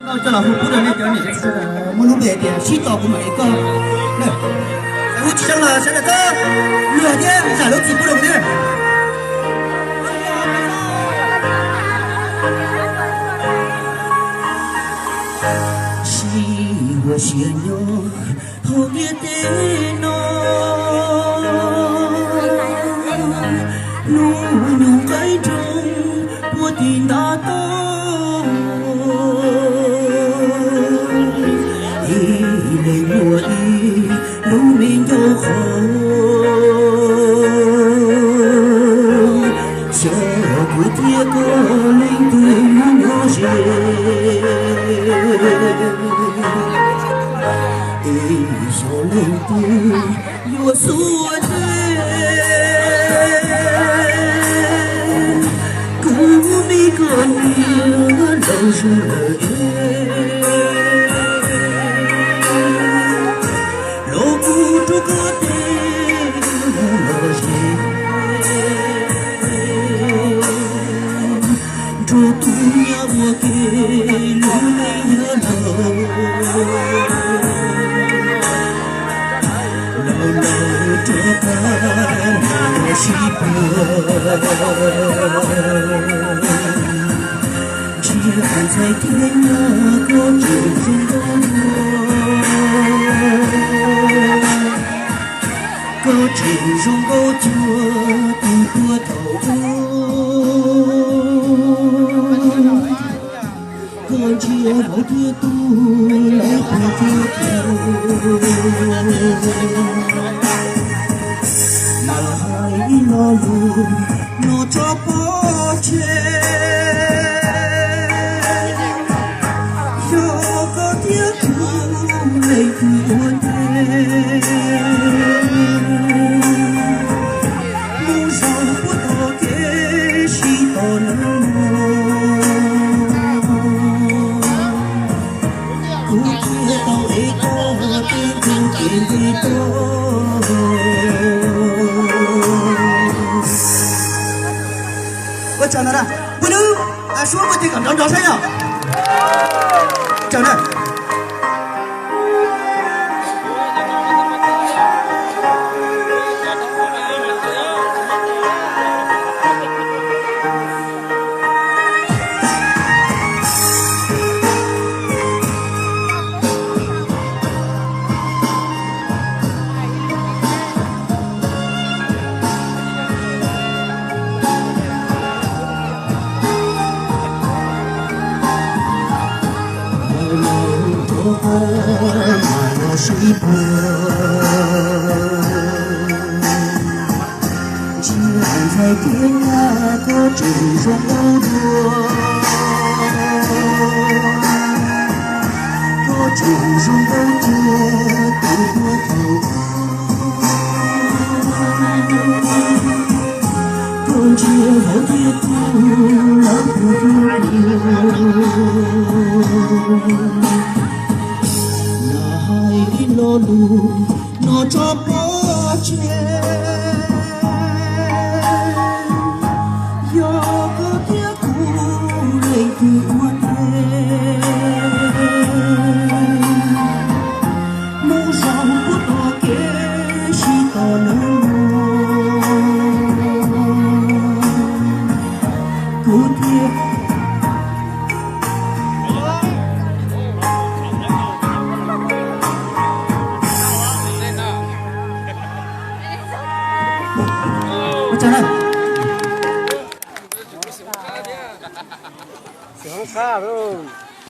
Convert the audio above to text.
这老虎不能那点你这是我路白点，洗澡不买一个。我上了，上了个，热点，下楼几不能的。是我先有后面的喏，路牛海中我的那道。我的路面有好，小不贴个领的有些，小领的有所的，故里个你都是。我给路没有老这般我西边，只还在天那个之中个之中个就的个头。我只要我的肚来活着那海那路那着不切有个的肚来活着路上不到给西到能我讲的呢，不能说我这个张张山呀，讲的。马西坡，只还在天那个之中落，个之中的这多头，个结后的土老不那路那着不见，有个的苦来的我路上不多给西到能不的。我讲了，喜欢看喽。